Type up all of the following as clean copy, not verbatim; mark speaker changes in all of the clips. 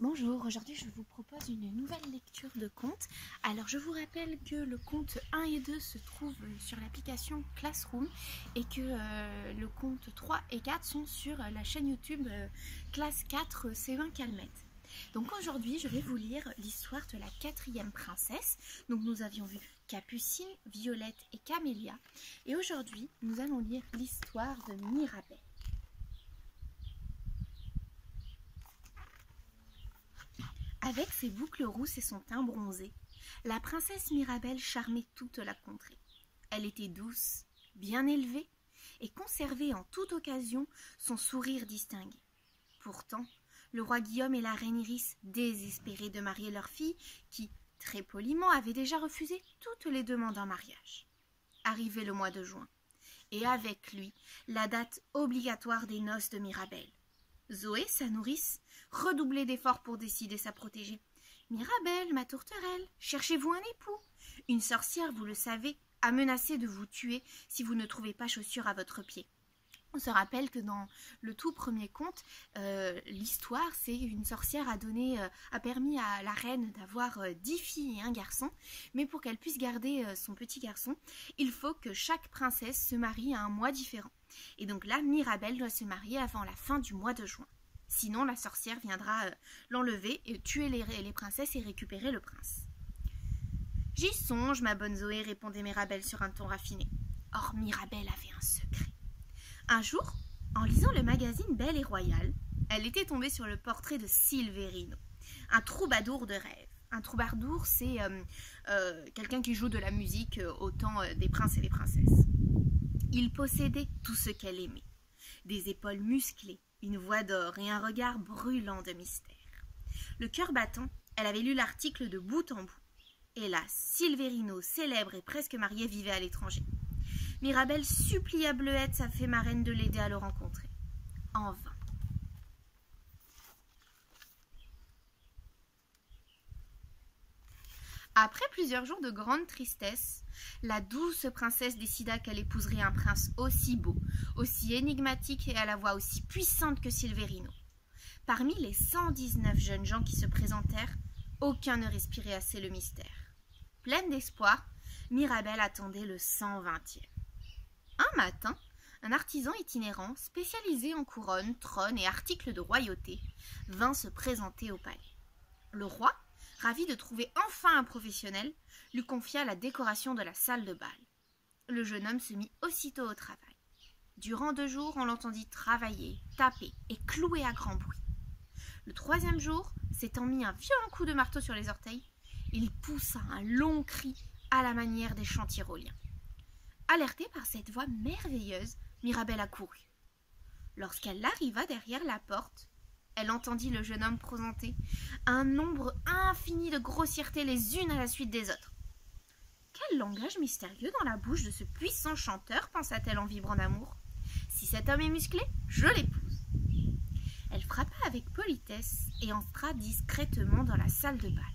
Speaker 1: Bonjour, aujourd'hui je vous propose une nouvelle lecture de contes. Alors je vous rappelle que le conte 1 et 2 se trouvent sur l'application Classroom et que le conte 3 et 4 sont sur la chaîne YouTube Classe 4 C20 Calmette. Donc aujourd'hui je vais vous lire l'histoire de la 4e princesse. Donc nous avions vu Capucine, Violette et Camélia. Et aujourd'hui nous allons lire l'histoire de Mirabelle. Avec ses boucles rousses et son teint bronzé, la princesse Mirabelle charmait toute la contrée. Elle était douce, bien élevée et conservait en toute occasion son sourire distingué. Pourtant, le roi Guillaume et la reine Iris, désespérés de marier leur fille, qui, très poliment, avait déjà refusé toutes les demandes en mariage. Arrivait le mois de juin, et avec lui, la date obligatoire des noces de Mirabelle. Zoé, sa nourrice, redoublait d'efforts pour décider sa protégée. « Mirabelle, ma tourterelle, cherchez-vous un époux? Une sorcière, vous le savez, a menacé de vous tuer si vous ne trouvez pas chaussures à votre pied. » On se rappelle que dans le tout premier conte, l'histoire, c'est une sorcière a permis à la reine d'avoir 10 filles et un garçon, mais pour qu'elle puisse garder son petit garçon, il faut que chaque princesse se marie à un mois différent. Et donc là, Mirabelle doit se marier avant la fin du mois de juin. Sinon, la sorcière viendra l'enlever et tuer les princesses et récupérer le prince. « J'y songe, ma bonne Zoé, répondait Mirabelle sur un ton raffiné. Or, Mirabelle avait un secret. Un jour, en lisant le magazine Belle et Royale, elle était tombée sur le portrait de Silverino, un troubadour de rêve. Un troubadour, c'est quelqu'un qui joue de la musique au temps des princes et des princesses. Il possédait tout ce qu'elle aimait. Des épaules musclées, une voix d'or et un regard brûlant de mystère. Le cœur battant, elle avait lu l'article de bout en bout. Hélas, Silverino, célèbre et presque marié, vivait à l'étranger. Mirabelle supplia Bleuette, sa fée marraine, de l'aider à le rencontrer. En vain. Après plusieurs jours de grande tristesse, la douce princesse décida qu'elle épouserait un prince aussi beau, aussi énigmatique et à la voix aussi puissante que Silverino. Parmi les 119 jeunes gens qui se présentèrent, aucun ne respirait assez le mystère. Pleine d'espoir, Mirabelle attendait le 120e. Un matin, un artisan itinérant, spécialisé en couronnes, trônes et articles de royauté, vint se présenter au palais. Le roi, ravi de trouver enfin un professionnel, lui confia la décoration de la salle de bal. Le jeune homme se mit aussitôt au travail. Durant 2 jours, on l'entendit travailler, taper et clouer à grand bruit. Le 3e jour, s'étant mis un violent coup de marteau sur les orteils, il poussa un long cri à la manière des chants tyroliens. Alertée par cette voix merveilleuse, Mirabelle accourut. Lorsqu'elle arriva derrière la porte, elle entendit le jeune homme prononcer un nombre infini de grossièretés les unes à la suite des autres. Quel langage mystérieux dans la bouche de ce puissant chanteur, pensa-t-elle en vibrant d'amour. Si cet homme est musclé, je l'épouse. Elle frappa avec politesse et entra discrètement dans la salle de bal.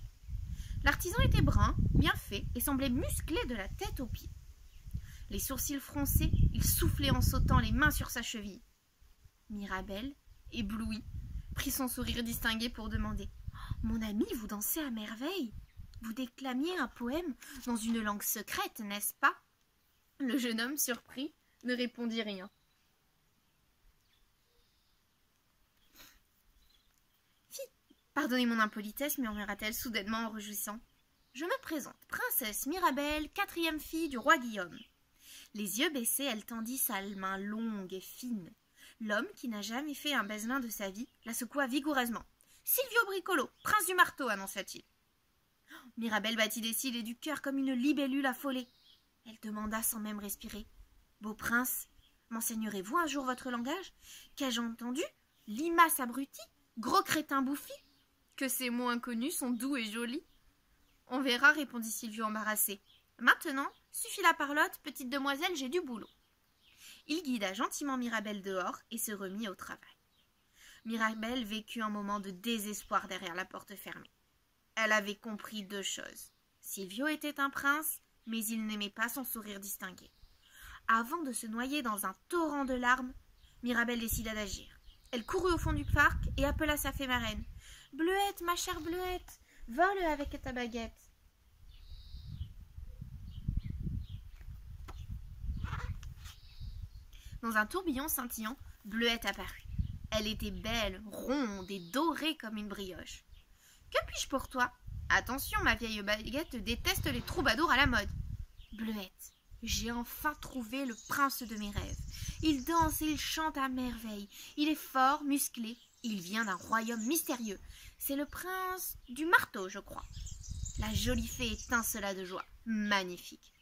Speaker 1: L'artisan était brun, bien fait et semblait musclé de la tête aux pieds. Les sourcils froncés, il soufflait en sautant, les mains sur sa cheville. Mirabelle, éblouie, prit son sourire distingué pour demander « Mon ami, vous dansez à merveille. Vous déclamiez un poème dans une langue secrète, n'est-ce pas ?» Le jeune homme, surpris, ne répondit rien. « Fi, pardonnez mon impolitesse, murmura-t-elle soudainement en rougissant. Je me présente, princesse Mirabelle, 4e fille du roi Guillaume. » Les yeux baissés, elle tendit sa main longue et fine. L'homme, qui n'a jamais fait un baise-main de sa vie, la secoua vigoureusement. « Silvio Bricolo, prince du marteau !» annonça-t-il. Mirabelle battit des cils et du cœur comme une libellule affolée. Elle demanda sans même respirer. « Beau prince, m'enseignerez-vous un jour votre langage? Qu'ai-je entendu? Limace abruti? Gros crétin bouffi? Que ces mots inconnus sont doux et jolis. »« On verra, répondit Silvio embarrassé. Maintenant, suffit la parlotte, petite demoiselle, j'ai du boulot. » Il guida gentiment Mirabelle dehors et se remit au travail. Mirabelle vécut un moment de désespoir derrière la porte fermée. Elle avait compris 2 choses. Silvio était un prince, mais il n'aimait pas son sourire distingué. Avant de se noyer dans un torrent de larmes, Mirabelle décida d'agir. Elle courut au fond du parc et appela sa fée marraine. Bleuette, ma chère Bleuette, vole avec ta baguette. Dans un tourbillon scintillant, Bleuette apparut. Elle était belle, ronde et dorée comme une brioche. « Que puis-je pour toi ? Attention, ma vieille baguette déteste les troubadours à la mode. » Bleuette, j'ai enfin trouvé le prince de mes rêves. Il danse et il chante à merveille. Il est fort, musclé. Il vient d'un royaume mystérieux. C'est le prince du marteau, je crois. La jolie fée étincela de joie. Magnifique.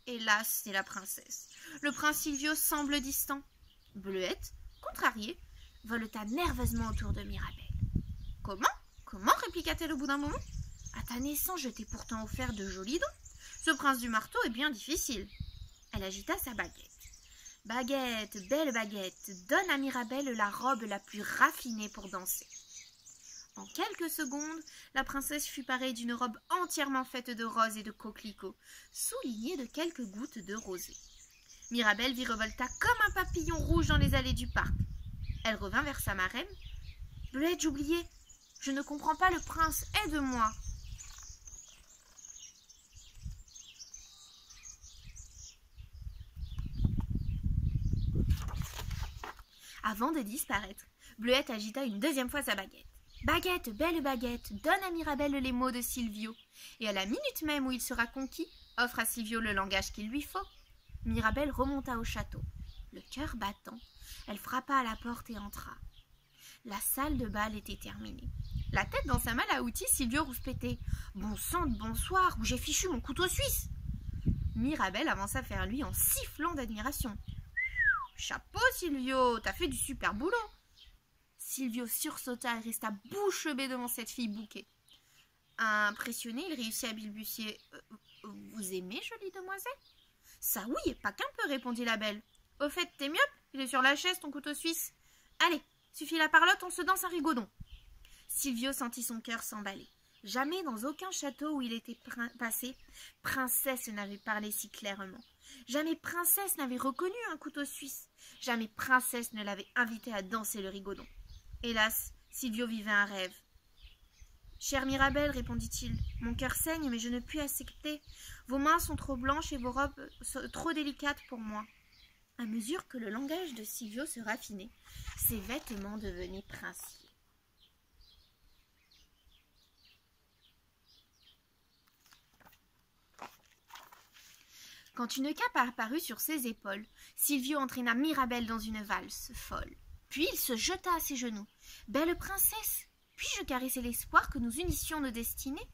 Speaker 1: Hélas, c'est la princesse. Le prince Silvio semble distant. Bleuette, contrariée, voleta nerveusement autour de Mirabelle. « Comment ? Comment ?» répliqua-t-elle au bout d'un moment. « À ta naissance, je t'ai pourtant offert de jolis dons. Ce prince du marteau est bien difficile. » Elle agita sa baguette. « Baguette, belle baguette, donne à Mirabelle la robe la plus raffinée pour danser. » En quelques secondes, la princesse fut parée d'une robe entièrement faite de roses et de coquelicots, soulignée de quelques gouttes de rosée. Mirabelle virevolta comme un papillon rouge dans les allées du parc. Elle revint vers sa marraine. « Bleuette, j'oubliais. Je ne comprends pas le prince. Aide-moi. » Avant de disparaître, Bleuette agita une deuxième fois sa baguette. « Baguette, belle baguette, donne à Mirabelle les mots de Silvio. » Et à la minute même où il sera conquis, offre à Silvio le langage qu'il lui faut. Mirabelle remonta au château. Le cœur battant, elle frappa à la porte et entra. La salle de bal était terminée. La tête dans sa malle à outils, Silvio rouspétait. « Bon sang de bonsoir, où j'ai fichu mon couteau suisse !» Mirabelle avança vers lui en sifflant d'admiration. « Chapeau, Silvio, t'as fait du super boulot !» Silvio sursauta et resta bouche bée devant cette fille bouquée. Impressionné, il réussit à balbutier. Vous aimez, jolie demoiselle ? Ça oui, et pas qu'un peu, répondit la belle. Au fait, t'es myope ? Il est sur la chaise, ton couteau suisse. Allez, suffit la parlotte, on se danse un rigodon. Silvio sentit son cœur s'emballer. Jamais dans aucun château où il était passé, princesse n'avait parlé si clairement. Jamais princesse n'avait reconnu un couteau suisse. Jamais princesse ne l'avait invité à danser le rigodon. Hélas, Silvio vivait un rêve. « Chère Mirabelle, répondit-il, mon cœur saigne, mais je ne puis accepter. Vos mains sont trop blanches et vos robes sont trop délicates pour moi. » À mesure que le langage de Silvio se raffinait, ses vêtements devenaient princiers. Quand une cape apparut sur ses épaules, Silvio entraîna Mirabelle dans une valse folle. Puis il se jeta à ses genoux. « Belle princesse, puis-je caresser l'espoir que nous unissions nos destinées ?»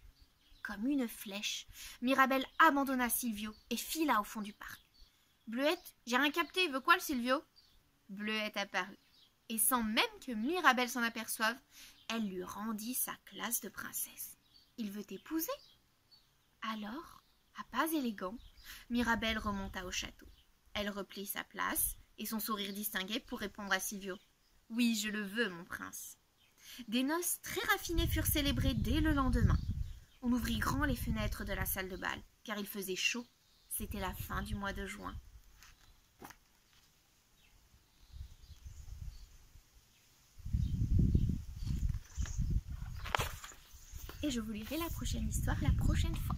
Speaker 1: Comme une flèche, Mirabelle abandonna Silvio et fila au fond du parc. « Bleuette, j'ai rien capté, veut quoi le Silvio ?» Bleuette apparut, et sans même que Mirabelle s'en aperçoive, elle lui rendit sa classe de princesse. « Il veut t'épouser ?» Alors, à pas élégants, Mirabelle remonta au château. Elle replie sa place et son sourire distingué pour répondre à Silvio. « Oui, je le veux, mon prince. » Des noces très raffinées furent célébrées dès le lendemain. On ouvrit grand les fenêtres de la salle de bal, car il faisait chaud. C'était la fin du mois de juin. Et je vous lirai la prochaine histoire la prochaine fois.